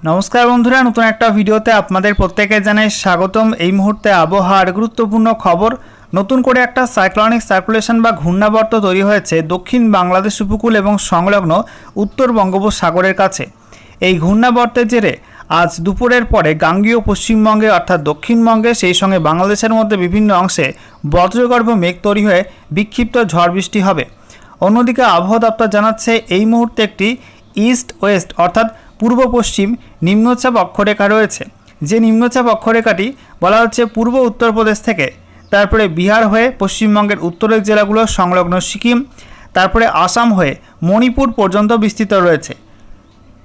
নমস্কার বন্ধুরা, নতুন একটা ভিডিওতে আপনাদের প্রত্যেকে জানাই স্বাগতম। এই মুহূর্তে আবহাওয়ার গুরুত্বপূর্ণ খবর। নতুন করে একটা সাইক্লোনিক সার্কুলেশন বা ঘূর্ণাবর্ত তৈরি হয়েছে দক্ষিণ বাংলাদেশ উপকূল এবং সংলগ্ন উত্তর বঙ্গোপসাগরের কাছে। এই ঘূর্ণাবর্তের জেরে আজ দুপুরের পরে গাঙ্গেয় পশ্চিমবঙ্গে অর্থাৎ দক্ষিণবঙ্গে সেই সঙ্গে বাংলাদেশের মধ্যে বিভিন্ন অংশে বজ্রগর্ভ মেঘ তৈরি হয়ে বিক্ষিপ্ত ঝড় বৃষ্টি হবে। অন্যদিকে আবহাওয়া দপ্তর জানাচ্ছে এই মুহূর্তে একটি ইস্ট ওয়েস্ট অর্থাৎ পূর্ব পশ্চিম নিম্নচাপ অক্ষরেখা রয়েছে। যে নিম্নচাপ অক্ষরেখাটি বলা হচ্ছে পূর্ব উত্তরপ্রদেশ থেকে তারপরে বিহার হয়ে পশ্চিমবঙ্গের উত্তরের জেলাগুলো সংলগ্ন সিকিম, তারপরে আসাম হয়ে মণিপুর পর্যন্ত বিস্তৃত রয়েছে।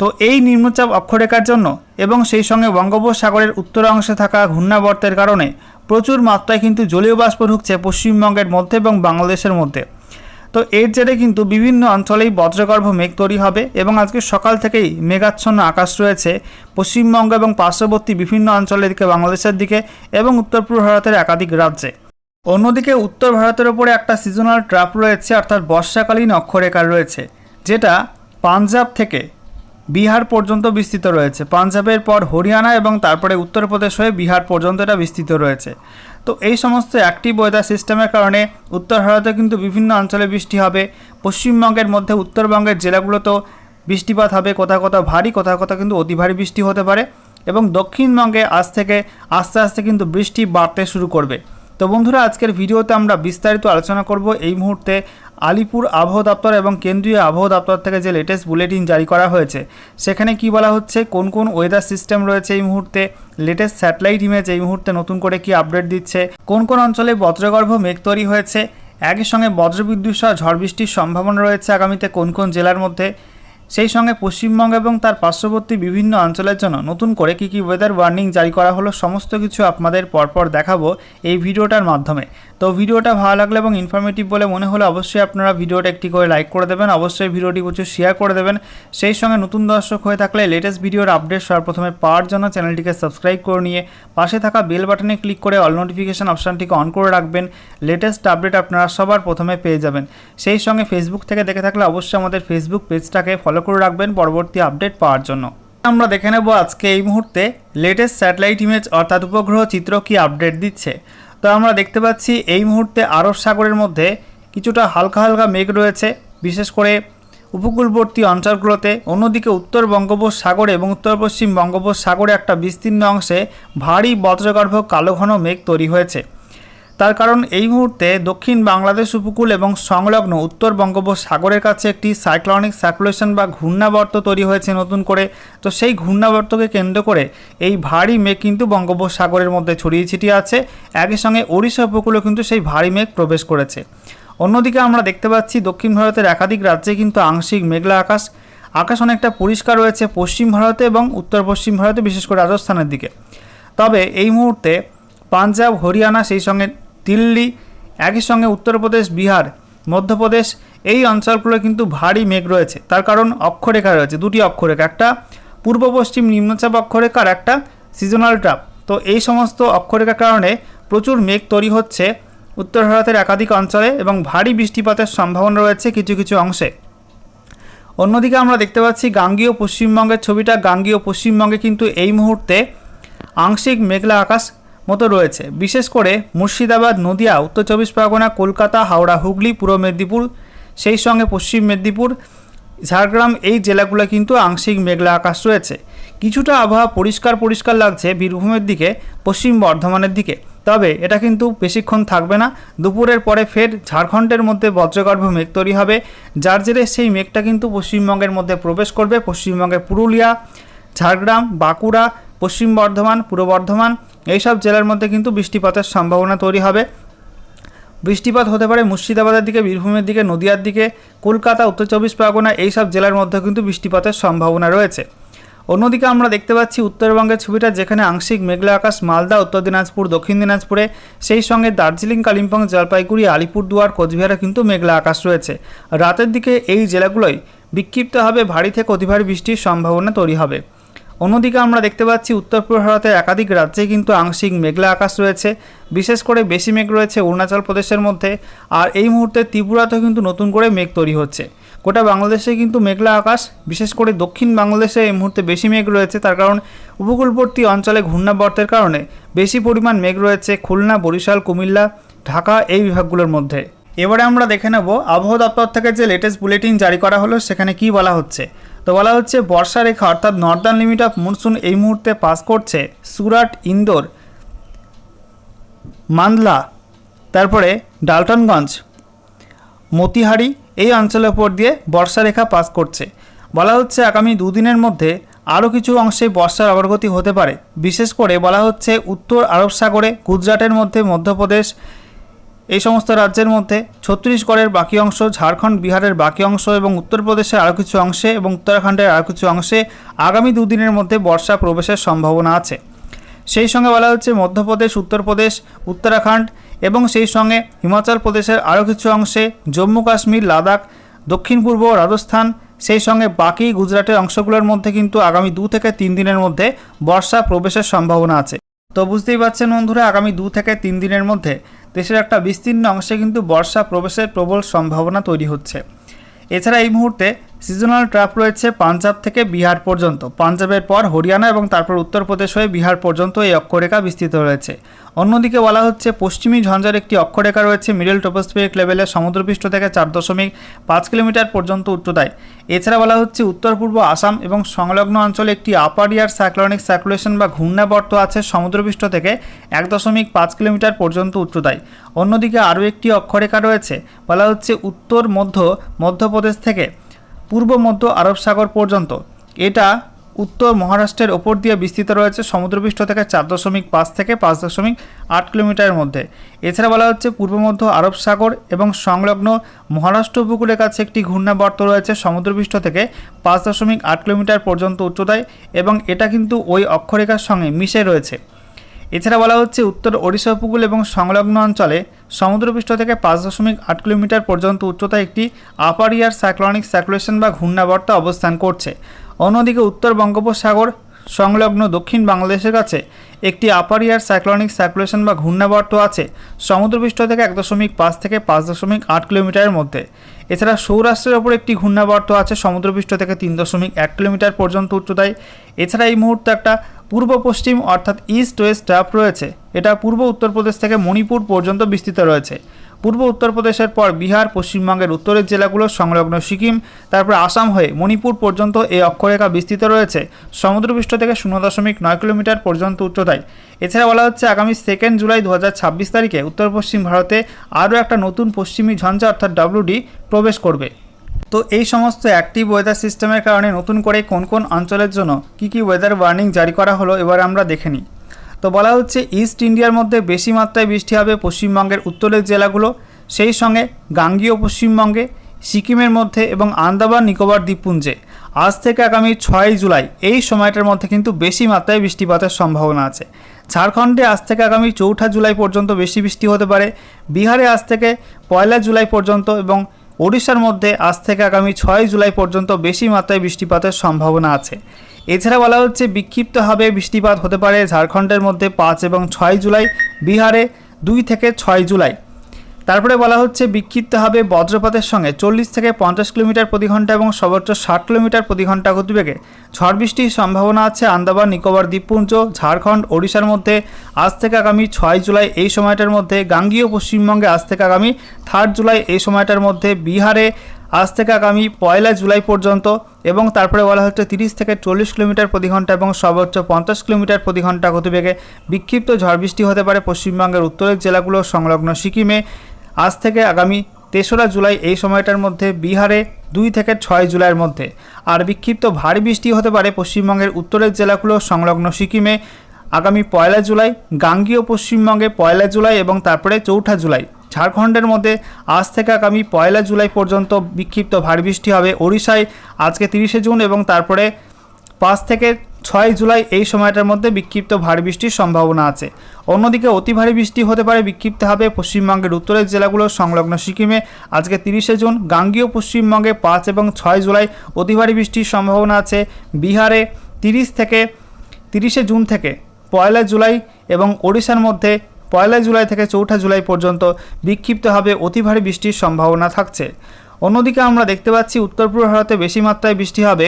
তো এই নিম্নচাপ অক্ষরেখার জন্য এবং সেই সঙ্গে বঙ্গোপসাগরের উত্তর অংশে থাকা ঘূর্ণাবর্তের কারণে প্রচুর মাত্রায় কিন্তু জলীয় বাষ্প ঢুকছে পশ্চিমবঙ্গের মধ্যে এবং বাংলাদেশের মধ্যে। তো এর জেরে কিন্তু বিভিন্ন অঞ্চলেই বজ্রগর্ভ মেঘ তৈরি হবে এবং আজকে সকাল থেকেই মেঘাচ্ছন্ন আকাশ রয়েছে পশ্চিমবঙ্গ এবং পার্শ্ববর্তী বিভিন্ন অঞ্চলের দিকে, বাংলাদেশের দিকে এবং উত্তর পূর্ব ভারতের একাধিক রাজ্যে। অন্যদিকে উত্তর ভারতের ওপরে একটা সিজনাল ট্র্যাপ রয়েছে অর্থাৎ বর্ষাকালীন অক্ষরেখা রয়েছে, যেটা পাঞ্জাব থেকে বিহার পর্যন্ত বিস্তৃত রয়েছে। পাঞ্জাবের পর হরিয়ানা এবং তারপরে উত্তরপ্রদেশ হয়ে বিহার পর্যন্ত এটা বিস্তৃত রয়েছে। তো এই সমস্ত অ্যাক্টিভ ওয়েদার সিস্টেমের কারণে উত্তর ভারতে কিন্তু বিভিন্ন অঞ্চলে বৃষ্টি হবে। পশ্চিমবঙ্গের মধ্যে উত্তরবঙ্গের জেলাগুলোতেও বৃষ্টিপাত হবে, কোথাও কোথাও ভারী, কোথাও কোথাও কিন্তু অতি ভারী বৃষ্টি হতে পারে এবং দক্ষিণবঙ্গে আজ থেকে আস্তে আস্তে কিন্তু বৃষ্টি বাড়তে শুরু করবে। তো বন্ধুরা, আজকের ভিডিওতে আমরা বিস্তারিত আলোচনা করব এই মুহূর্তে আলিপুর আবহাওয়া দপ্তর এবং কেন্দ্রীয় আবহাওয়া দপ্তর থেকে যে লেটেস্ট বুলেটিন জারি করা হয়েছে সেখানে কি বলা হচ্ছে, কোন কোন ওয়েদার সিস্টেম রয়েছে এই মুহূর্তে, লেটেস্ট স্যাটেলাইট ইমেজ এই মুহূর্তে নতুন করে কি আপডেট দিচ্ছে, কোন কোন অঞ্চলে বজ্রগর্ভ মেঘ তৈরি হয়েছে, একই সঙ্গে বজ্রবিদ্যুৎ সহ ঝড় বৃষ্টির সম্ভাবনা রয়েছে আগামীতে কোন কোন জেলার মধ্যে, সেই সঙ্গে পশ্চিমবঙ্গ এবং তার পার্শ্ববর্তী বিভিন্ন অঞ্চলের জন্য নতুন করে কী কী ওয়েদার ওয়ার্নিং জারি করা হলো, সমস্ত কিছু আপনাদের পরপর দেখাবো এই ভিডিওটার মাধ্যমে। তো ভিডিওটা ভালো লাগলে এবং ইনফরমেটিভ বলে মনে হলে অবশ্যই আপনারা ভিডিওটা একটি করে লাইক করে দেবেন, অবশ্যই ভিডিওটি প্রচুর শেয়ার করে দেবেন। সেই সঙ্গে নতুন দর্শক হয়ে থাকলে লেটেস্ট ভিডিওর আপডেট সর্বপ্রথমে পাওয়ার জন্য চ্যানেলটিকে সাবস্ক্রাইব করে নিয়ে পাশে থাকা বেল বাটনে ক্লিক করে অল নোটিফিকেশন অপশানটিকে অন করে রাখবেন। লেটেস্ট আপডেট আপনারা সবার প্রথমে পেয়ে যাবেন। সেই সঙ্গে ফেসবুক থেকে দেখে থাকলে অবশ্যই আমাদের ফেসবুক পেজটাকে ফলো করে রাখবেন পরবর্তী আপডেট পাওয়ার জন্য। আমরা দেখে নেব আজকে এই মুহূর্তে লেটেস্ট স্যাটেলাইট ইমেজ অর্থাৎ উপগ্রহ চিত্র কি আপডেট দিচ্ছে। তো আমরা দেখতে পাচ্ছি এই মুহূর্তে আরব সাগরের মধ্যে কিছুটা হালকা হালকা মেঘ রয়েছে, বিশেষ করে উপকূলবর্তী অঞ্চলগুলোতে। অন্যদিকে উত্তর বঙ্গোপসাগরে এবং উত্তর পশ্চিম বঙ্গোপসাগরে একটা বিস্তীর্ণ অংশে ভারী বজ্রগর্ভ কালো ঘন মেঘ তৈরি হয়েছে। তার কারণ এই মুহূর্তে দক্ষিণ বাংলাদেশ উপকূল এবং সংলগ্ন উত্তর বঙ্গোপসাগরের কাছে একটি সাইক্লোনিক সার্কুলেশন বা ঘূর্ণাবর্ত তৈরি হয়েছে নতুন করে। তো সেই ঘূর্ণাবর্তকে কেন্দ্র করে এই ভারী মেঘ কিন্তু বঙ্গোপসাগরের মধ্যে ছড়িয়ে ছিটিয়ে আছে। একই সঙ্গে ওড়িশা উপকূলেও কিন্তু সেই ভারী মেঘ প্রবেশ করেছে। অন্যদিকে আমরা দেখতে পাচ্ছি দক্ষিণ ভারতের একাধিক রাজ্যে কিন্তু আংশিক মেঘলা আকাশ। আকাশ অনেকটা পরিষ্কার রয়েছে পশ্চিম ভারতে এবং উত্তর পশ্চিম ভারতে, বিশেষ করে রাজস্থানের দিকে। তবে এই মুহূর্তে পাঞ্জাব, হরিয়ানা, সেই সঙ্গে দিল্লি, একই সঙ্গে উত্তরপ্রদেশ, বিহার, মধ্যপ্রদেশ এই অঞ্চলগুলো কিন্তু ভারী মেঘ রয়েছে। তার কারণ অক্ষরেখা রয়েছে, দুটি অক্ষরেখা, একটা পূর্ব পশ্চিম নিম্নচাপ অক্ষরেখা আর একটা সিজনাল ট্র্যাপ। তো এই সমস্ত অক্ষরেখার কারণে প্রচুর মেঘ তৈরি হচ্ছে উত্তর ভারতের একাধিক অঞ্চলে এবং ভারী বৃষ্টিপাতের সম্ভাবনা রয়েছে কিছু কিছু অংশে। অন্যদিকে আমরা দেখতে পাচ্ছি গাঙ্গেয় পশ্চিমবঙ্গের ছবিটা। গাঙ্গেয় পশ্চিমবঙ্গে কিন্তু এই মুহূর্তে আংশিক মেঘলা আকাশ মতো রয়েছে, বিশেষ করে মুর্শিদাবাদ, নদিয়া, উত্তর চব্বিশ পরগনা, কলকাতা, হাওড়া, হুগলি, পূর্ব মেদিনীপুর, সেই সঙ্গে পশ্চিম মেদিনীপুর, ঝাড়গ্রাম এই জেলাগুলো কিন্তু আংশিক মেঘলা আকাশ রয়েছে। কিছুটা আবহাওয়া পরিষ্কার লাগছে বীরভূমের দিকে, পশ্চিম বর্ধমানের দিকে। তবে এটা কিন্তু বেশিক্ষণ থাকবে না, দুপুরের পরে ফের ঝাড়খণ্ডের মধ্যে বজ্রগর্ভ মেঘ তৈরি হবে, যার জেরে সেই মেঘটা কিন্তু পশ্চিমবঙ্গের মধ্যে প্রবেশ করবে। পশ্চিমবঙ্গের পুরুলিয়া, ঝাড়গ্রাম, বাঁকুড়া, পশ্চিম বর্ধমান, পূর্ব বর্ধমান এইসব জেলার মধ্যে কিন্তু বৃষ্টিপাতের সম্ভাবনা তৈরি হবে। বৃষ্টিপাত হতে পারে মুর্শিদাবাদের দিকে, বীরভূমের দিকে, নদিয়ার দিকে, কলকাতা, উত্তর চব্বিশ পরগনা এইসব জেলার মধ্যে কিন্তু বৃষ্টিপাতের সম্ভাবনা রয়েছে। অন্যদিকে আমরা দেখতে পাচ্ছি উত্তরবঙ্গের ছবিটা, যেখানে আংশিক মেঘলা আকাশ মালদা, উত্তর দিনাজপুর, দক্ষিণ দিনাজপুরে, সেই সঙ্গে দার্জিলিং, কালিম্পং, জলপাইগুড়ি, আলিপুরদুয়ার, কোচবিহারে কিন্তু মেঘলা আকাশ রয়েছে। রাতের দিকে এই জেলাগুলোই বিক্ষিপ্তভাবে ভারী থেকে অতি ভারী বৃষ্টির সম্ভাবনা তৈরি হবে। অন্যদিকে আমরা দেখতে পাচ্ছি উত্তর পূর্ব ভারতের একাধিক রাজ্যে কিন্তু আংশিক মেঘলা আকাশ রয়েছে, বিশেষ করে বেশি মেঘ রয়েছে অরুণাচল প্রদেশের মধ্যে। আর এই মুহূর্তে ত্রিপুরাতেও কিন্তু নতুন করে মেঘ তৈরি হচ্ছে। গোটা বাংলাদেশে কিন্তু মেঘলা আকাশ, বিশেষ করে দক্ষিণ বাংলাদেশে এই মুহূর্তে বেশি মেঘ রয়েছে। তার কারণ উপকূলবর্তী অঞ্চলে ঘূর্ণাবর্তের কারণে বেশি পরিমাণ মেঘ রয়েছে খুলনা, বরিশাল, কুমিল্লা, ঢাকা এই বিভাগগুলোর মধ্যে। এবারে আমরা দেখে নেব আবহাওয়া দপ্তর থেকে যে লেটেস্ট বুলেটিন জারি করা হলো সেখানে কি বলা হচ্ছে। তো বলা হচ্ছে বর্ষা রেখা অর্থাৎ নর্দার্ন লিমিট অফ মনসুন এই মুহূর্তে পাস করছে সুরাট, ইন্দোর, মান্দলা, তারপরে ডালটনগঞ্জ, মতিহারি এই অঞ্চলের উপর দিয়ে বর্ষা রেখা পাস করছে। বলা হচ্ছে আগামী দুদিনের মধ্যে আরও কিছু অংশে বর্ষার অগ্রগতি হতে পারে। বিশেষ করে বলা হচ্ছে উত্তর আরব সাগরে, গুজরাটের মধ্যে, মধ্যপ্রদেশ এই সমস্ত রাজ্যের মধ্যে, ছত্তিশগড়ের বাকি অংশ, ঝাড়খণ্ড, বিহারের বাকি অংশ এবং উত্তরপ্রদেশের আরও কিছু অংশে এবং উত্তরাখণ্ডের আরও কিছু অংশে আগামী দুদিনের মধ্যে বর্ষা প্রবেশের সম্ভাবনা আছে। সেই সঙ্গে বলা হচ্ছে মধ্যপ্রদেশ, উত্তরপ্রদেশ, উত্তরাখণ্ড এবং সেই সঙ্গে হিমাচল প্রদেশের আরও কিছু অংশে, জম্মু কাশ্মীর, লাদাখ, দক্ষিণ পূর্ব রাজস্থান, সেই সঙ্গে বাকি গুজরাটের অংশগুলোর মধ্যে কিন্তু আগামী 2 থেকে 3 দিনের মধ্যে বর্ষা প্রবেশের সম্ভাবনা আছে। তো বুঝতেই পারছেন বন্ধুরা, আগামী 2 থেকে 3 দিনের মধ্যে দেশের একটা বিস্তীর্ণ অংশে কিন্তু বর্ষা প্রবেশের প্রবল সম্ভাবনা তৈরি হচ্ছে। এছাড়া এই মুহূর্তে সিজনাল ট্র্যাপ রয়েছে পাঞ্জাব থেকে বিহার পর্যন্ত, পাঞ্জাবের পর হরিয়ানা এবং তারপর উত্তরপ্রদেশ হয়ে বিহার পর্যন্ত এই অক্ষরেখা বিস্তৃত রয়েছে। অন্যদিকে বলা হচ্ছে পশ্চিমী ঝঞ্ঝার একটি অক্ষরেখা রয়েছে মিডল ট্রপোস্ফিয়ারিক লেভেলে সমুদ্রপৃষ্ঠ থেকে 4.5 কিলোমিটার পর্যন্ত উচ্চতায়। এছাড়া বলা হচ্ছে উত্তর পূর্ব আসাম এবং সংলগ্ন অঞ্চলে একটি আপার এয়ার সাইক্লোনিক সার্কুলেশন বা ঘূর্ণাবর্ত আছে সমুদ্রপৃষ্ঠ থেকে 1.5 কিলোমিটার পর্যন্ত উচ্চতায়। অন্যদিকে আরও একটি অক্ষরেখা রয়েছে, বলা হচ্ছে উত্তর মধ্যপ্রদেশ থেকে পূর্ব মধ্য আরব সাগর পর্যন্ত। এটা উত্তর মহারাষ্ট্রের ওপর দিয়ে বিস্তৃত রয়েছে সমুদ্রপৃষ্ঠ থেকে 4.5 থেকে 5.8 কিলোমিটারের মধ্যে। এছাড়া বলা হচ্ছে পূর্ব মধ্য আরব সাগর এবং সংলগ্ন মহারাষ্ট্র উপকূলের কাছে একটি ঘূর্ণাবর্ত রয়েছে সমুদ্রপৃষ্ঠ থেকে 5.8 কিলোমিটার পর্যন্ত উচ্চতায় এবং এটা কিন্তু ওই অক্ষরেখার সঙ্গে মিশে রয়েছে। এছাড়া বলা হচ্ছে উত্তর ওড়িশা উপকূল এবং সংলগ্ন অঞ্চলে সমুদ্রপৃষ্ঠ থেকে 5.8 কিলোমিটার পর্যন্ত উচ্চতায় একটি আপার এয়ার সাইক্লোনিক সার্কুলেশন বা ঘূর্ণাবর্ত অবস্থান করছে। অন্যদিকে উত্তর বঙ্গোপসাগর সংলগ্ন দক্ষিণ বাংলাদেশের কাছে একটি আপার এয়ার সাইক্লোনিক সার্কুলেশন বা ঘূর্ণাবর্ত আছে সমুদ্রপৃষ্ঠ থেকে 1.5 থেকে 5.8 কিলোমিটারের মধ্যে। এছাড়া সৌরাষ্ট্রের ওপর একটি ঘূর্ণাবর্ত আছে সমুদ্রপৃষ্ঠ থেকে 3.1 কিলোমিটার পর্যন্ত উচ্চতায়। এছাড়া এই মুহূর্তে একটা পূর্ব পশ্চিম অর্থাৎ ইস্ট ওয়েস্ট ট্র্যাপ রয়েছে, এটা পূর্ব উত্তরপ্রদেশ থেকে মণিপুর পর্যন্ত বিস্তৃত রয়েছে। পূর্ব উত্তরপ্রদেশের পর বিহার, পশ্চিমবঙ্গের উত্তরের জেলাগুলো সংলগ্ন সিকিম, তারপর আসাম হয়ে মণিপুর পর্যন্ত এই অক্ষরেখা বিস্তৃত রয়েছে সমুদ্রপৃষ্ঠ থেকে 0.9 কিলোমিটার পর্যন্ত উচ্চতায়। এছাড়া বলা হচ্ছে আগামী 2 জুলাই 2026 তারিখে উত্তর পশ্চিম ভারতে আরও একটা নতুন পশ্চিমী ঝঞ্ঝা অর্থাৎ WD প্রবেশ করবে। তো এই সমস্ত অ্যাক্টিভ ওয়েদার সিস্টেমের কারণে নতুন করে কোন কোন অঞ্চলের জন্য কী ওয়েদার ওয়ার্নিং জারি করা হলো এবার আমরা দেখে নিই। তো বলা হচ্ছে ইস্ট ইন্ডিয়ার মধ্যে বেশি মাত্রায় বৃষ্টি হবে পশ্চিমবঙ্গের উত্তরের জেলাগুলো, সেই সঙ্গে গাঙ্গীয় পশ্চিমবঙ্গে, সিকিমের মধ্যে এবং আন্দামান নিকোবর দ্বীপপুঞ্জে আজ থেকে আগামী 6 জুলাই এই সময়টার মধ্যে কিন্তু বেশি মাত্রায় বৃষ্টিপাতের সম্ভাবনা আছে। ঝাড়খণ্ডে আজ থেকে আগামী 4 জুলাই পর্যন্ত বেশি বৃষ্টি হতে পারে, বিহারে আজ থেকে 1 জুলাই পর্যন্ত এবং ওড়িশার মধ্যে আজ থেকে আগামী 6 জুলাই পর্যন্ত বেশি মাত্রায় বৃষ্টিপাতের সম্ভাবনা আছে। এছাড়া বলা হচ্ছে বিক্ষিপ্তভাবে বৃষ্টিপাত হতে পারে ঝাড়খণ্ডের মধ্যে 5 এবং 6 জুলাই, বিহারে 2 থেকে 6 জুলাই। তারপরে বলা হচ্ছে বিক্ষিপ্তভাবে বজ্রপাতের সঙ্গে 40 থেকে 50 কিলোমিটার প্রতি ঘন্টা এবং সর্বোচ্চ 60 কিলোমিটার প্রতি ঘন্টা গতিবেগে ঝড় বৃষ্টির সম্ভাবনা আছে আন্দামান নিকোবর দ্বীপপুঞ্জ, ঝাড়খণ্ড, ওড়িশার মধ্যে আজ থেকে আগামী 6 জুলাই এই সময়টার মধ্যে, গাঙ্গীয় পশ্চিমবঙ্গে আজ থেকে আগামী 3 জুলাই এই সময়টার মধ্যে, বিহারে আজ থেকে আগামী 1 জুলাই পর্যন্ত এবং তারপরে বলা হচ্ছে 30 থেকে 40 কিলোমিটার প্রতি ঘন্টা এবং সর্বোচ্চ 50 কিলোমিটার প্রতি ঘন্টা গতিবেগে বিক্ষিপ্ত ঝড় বৃষ্টি হতে পারে পশ্চিমবঙ্গের উত্তরের জেলাগুলো সংলগ্ন সিকিমে আজ থেকে আগামী 3রা জুলাই এই সময়টার মধ্যে, বিহারে 2 থেকে 6 জুলাইয়ের মধ্যে। আর বিক্ষিপ্ত ভারী বৃষ্টি হতে পারে পশ্চিমবঙ্গের উত্তরের জেলাগুলো সংলগ্ন সিকিমে আগামী 1 জুলাই, গাঙ্গীয় পশ্চিমবঙ্গে 1 জুলাই এবং তারপরে 4 জুলাই। ঝাড়খণ্ডের মধ্যে আজ থেকে আগামী 1 জুলাই পর্যন্ত বিক্ষিপ্ত ভারী বৃষ্টি হবে। ওড়িশায় আজকে 30 জুন এবং তারপরে 5 থেকে 6 জুলাই এই সময়টার মধ্যে বিক্ষিপ্ত ভারী বৃষ্টির সম্ভাবনা আছে। অন্যদিকে অতি ভারী বৃষ্টি হতে পারে বিক্ষিপ্তভাবে পশ্চিমবঙ্গের উত্তরের জেলাগুলো সংলগ্ন সিকিমে আজকে 30 জুন, গাঙ্গীয় পশ্চিমবঙ্গে 5 এবং 6 জুলাই অতি ভারী বৃষ্টির সম্ভাবনা আছে। বিহারে 30 জুন থেকে 1 জুলাই এবং ওড়িশার মধ্যে 1 জুলাই থেকে 4 জুলাই পর্যন্ত বিক্ষিপ্তভাবে অতি ভারী বৃষ্টির সম্ভাবনা থাকছে। অন্যদিকে আমরা দেখতে পাচ্ছি উত্তর পূর্ব ভারতে বেশি মাত্রায় বৃষ্টি হবে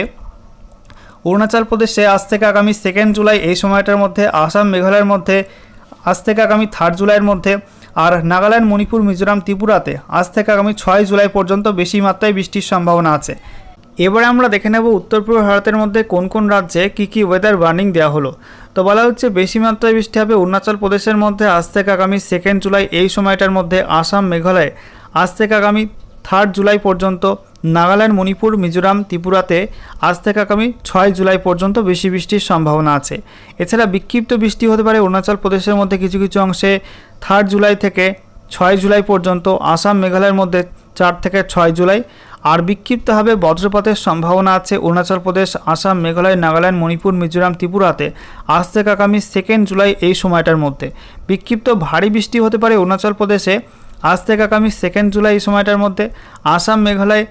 অরুণাচল প্রদেশে আজ থেকে আগামী 2 জুলাই এই সময়টার মধ্যে, আসাম মেঘালয়ের মধ্যে আজ থেকে আগামী 3 জুলাইয়ের মধ্যে, আর নাগাল্যান্ড মণিপুর মিজোরাম ত্রিপুরাতে আজ থেকে আগামী 6 জুলাই পর্যন্ত বেশি মাত্রায় বৃষ্টির সম্ভাবনা আছে। এবারে আমরা দেখে নেব উত্তর পূর্ব ভারতের মধ্যে কোন কোন রাজ্যে কী ওয়েদার ওয়ার্নিং দেওয়া হলো। তো বলা হচ্ছে বেশি মাত্রায় বৃষ্টি হবে অরুণাচল প্রদেশের মধ্যে আজ থেকে আগামী 2 জুলাই এই সময়টার মধ্যে, আসাম মেঘালয়ে আজ থেকে আগামী 3 জুলাই পর্যন্ত, নাগাল্যান্ড মণিপুর মিজোরাম ত্রিপুরাতে আজ থেকে আগামী 6 জুলাই পর্যন্ত বেশি বৃষ্টির সম্ভাবনা আছে। এছাড়া বিক্ষিপ্ত বৃষ্টি হতে পারে অরুণাচল প্রদেশের মধ্যে কিছু কিছু অংশে 3 জুলাই থেকে 6 জুলাই পর্যন্ত, আসাম মেঘালয়ের মধ্যে 4 থেকে 6 জুলাই, আর বিক্ষিপ্তভাবে বজ্রপাতের সম্ভাবনা আছে অরুণাচল প্রদেশ, আসাম মেঘালয় নাগাল্যান্ড মণিপুর মিজোরাম ত্রিপুরাতে আজ থেকে আগামী 2 জুলাই এই সময়টার মধ্যে। বিক্ষিপ্ত ভারী বৃষ্টি হতে পারে অরুণাচল প্রদেশে আজ থেকে আগামী 2 জুলাই এই সময়টার মধ্যে, আসাম মেঘালয়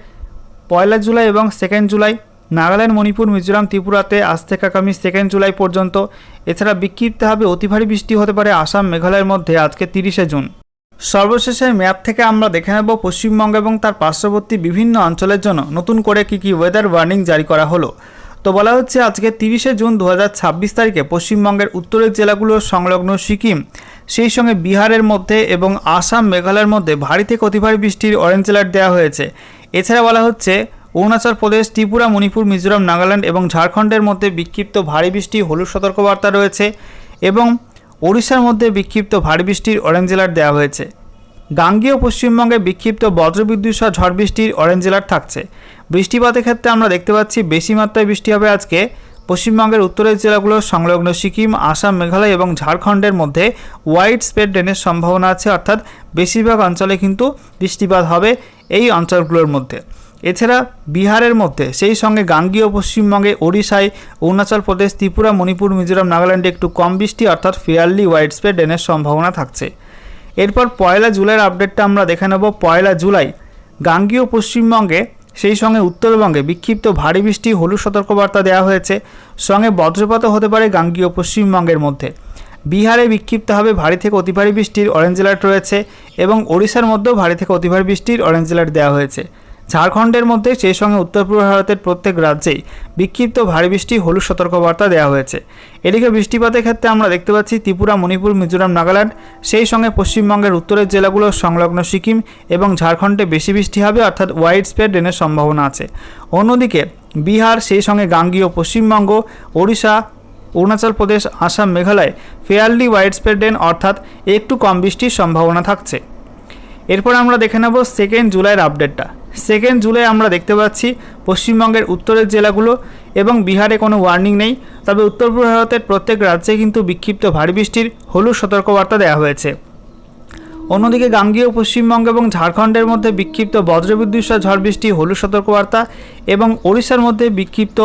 1 জুলাই এবং 2 জুলাই, নাগাল্যান্ড মণিপুর মিজোরাম ত্রিপুরাতে আজ থেকে আগামী 2 জুলাই পর্যন্ত। এছাড়া বিক্ষিপ্তভাবে অতি ভারী বৃষ্টি হতে পারে আসাম মেঘালয়ের মধ্যে আজকে 30 জুন। সর্বশেষে ম্যাপ থেকে আমরা দেখে নেব পশ্চিমবঙ্গ এবং তার পার্শ্ববর্তী বিভিন্ন অঞ্চলের জন্য নতুন করে কী ওয়েদার ওয়ার্নিং জারি করা হলো। তো বলা হচ্ছে আজকে 30 জুন 2026 তারিখে পশ্চিমবঙ্গের উত্তরের জেলাগুলোর সংলগ্ন সিকিম, সেই সঙ্গে বিহারের মধ্যে এবং আসাম মেঘালয়ের মধ্যে ভারী থেকে অতি ভারী বৃষ্টির অরেঞ্জ অ্যালার্ট দেওয়া হয়েছে। এছাড়া বলা হচ্ছে অরুণাচল প্রদেশ, ত্রিপুরা, মণিপুর, মিজোরাম, নাগাল্যান্ড এবং ঝাড়খণ্ডের মধ্যে বিক্ষিপ্ত ভারী বৃষ্টি হলুদ সতর্কবার্তা রয়েছে এবং ওড়িশার মধ্যে বিক্ষিপ্ত ভারী বৃষ্টির অরেঞ্জ অ্যালার্ট দেওয়া হয়েছে। গাঙ্গেয় পশ্চিমবঙ্গে বিক্ষিপ্ত বজ্রবিদ্যুৎ সহ ঝড় বৃষ্টির অরেঞ্জ অ্যালার্ট থাকছে। বৃষ্টিপাতের ক্ষেত্রে আমরা দেখতে পাচ্ছি বেশি মাত্রায় বৃষ্টি হবে আজকে পশ্চিমবঙ্গের উত্তরের জেলাগুলোর সংলগ্ন সিকিম, আসাম, মেঘালয় এবং ঝাড়খণ্ডের মধ্যে ওয়াইড স্প্রেড রেনের সম্ভাবনা আছে, অর্থাৎ বেশিরভাগ অঞ্চলে কিন্তু বৃষ্টিপাত হবে এই অঞ্চলগুলোর মধ্যে। এছাড়া বিহারের মধ্যে, সেই সঙ্গে গাঙ্গেয় পশ্চিমবঙ্গে, ওড়িশায়, অরুণাচল প্রদেশ, ত্রিপুরা, মণিপুর, মিজোরাম, নাগাল্যান্ডে একটু কম বৃষ্টি অর্থাৎ ফেয়ারলি ওয়াইড স্প্রেড রেনের সম্ভাবনা থাকছে। এরপর 1 জুলাইয়ের আপডেটটা আমরা দেখে নেব। 1 জুলাই গাঙ্গেয় পশ্চিমবঙ্গে, সেই সঙ্গে উত্তরবঙ্গে বিক্ষিপ্ত ভারী বৃষ্টি হলুদ সতর্কবার্তা দেওয়া হয়েছে, সঙ্গে বজ্রপাতও হতে পারে গাঙ্গেয় পশ্চিমবঙ্গের মধ্যে। বিহারে বিক্ষিপ্তভাবে ভারী থেকে অতি ভারী বৃষ্টির অরেঞ্জ অ্যালার্ট রয়েছে এবং ওড়িশার মধ্যেও ভারী থেকে অতি ভারী বৃষ্টির অরেঞ্জ অ্যালার্ট দেওয়া হয়েছে। ঝাড়খণ্ডের মধ্যে, সেই সঙ্গে উত্তর পূর্ব ভারতের প্রত্যেক রাজ্যেই বিক্ষিপ্ত ভারী বৃষ্টি হলুদ সতর্কবার্তা দেওয়া হয়েছে। এদিকে বৃষ্টিপাতের ক্ষেত্রে আমরা দেখতে পাচ্ছি ত্রিপুরা, মণিপুর, মিজোরাম, নাগাল্যান্ড, সেই সঙ্গে পশ্চিমবঙ্গের উত্তরের জেলাগুলোর সংলগ্ন সিকিম এবং ঝাড়খণ্ডে বেশি বৃষ্টি হবে অর্থাৎ ওয়াইড স্প্রেড রেনের সম্ভাবনা আছে। অন্যদিকে বিহার, সেই সঙ্গে গাঙ্গেয় Paschimbanga, Odisha, Arunachal Pradesh, Assam, Meghalaya fairly widespread rain অর্থাৎ একটু কম বৃষ্টির সম্ভাবনা থাকছে। এরপর আমরা দেখে নেব 2 জুলাইয়ের আপডেটটা। 2 জুলাই আমরা দেখতে পাচ্ছি পশ্চিমবঙ্গের উত্তরের জেলাগুলো এবং বিহারে কোনো ওয়ার্নিং নেই, তবে উত্তর পূর্ব ভারতের প্রত্যেক রাজ্যে কিন্তু বিক্ষিপ্ত ভারী বৃষ্টির হলুদ সতর্কবার্তা দেওয়া হয়েছে। অন্যদিকে গাঙ্গেয় পশ্চিমবঙ্গ এবং ঝাড়খণ্ডের মধ্যে বিক্ষিপ্ত বজ্রবিদ্যুৎ সহ ঝড় বৃষ্টি হলুদ সতর্কবার্তা এবং ওড়িশার মধ্যে বিক্ষিপ্ত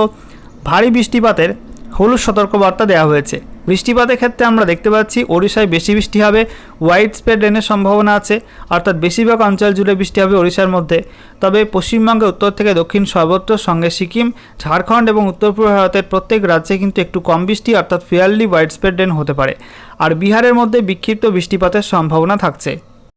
ভারী বৃষ্টিপাতের হলুদ সতর্কবার্তা দেওয়া হয়েছে। বৃষ্টিপাতের ক্ষেত্রে আমরা দেখতে পাচ্ছি ওড়িশায় বেশি বৃষ্টি হবে, ওয়াইড স্প্রেড রেনের সম্ভাবনা আছে, অর্থাৎ বেশিরভাগ অঞ্চল জুড়ে বৃষ্টি হবে ওড়িশার মধ্যে। তবে পশ্চিমবঙ্গে উত্তর থেকে দক্ষিণ সর্বত্র, সঙ্গে সিকিম, ঝাড়খণ্ড এবং উত্তর পূর্ব ভারতের প্রত্যেক রাজ্যে কিন্তু একটু কম বৃষ্টি অর্থাৎ ফেয়ারলি ওয়াইড স্প্রেড রেন হতে পারে। আর বিহারের মধ্যে বিক্ষিপ্ত বৃষ্টিপাতের সম্ভাবনা থাকছে।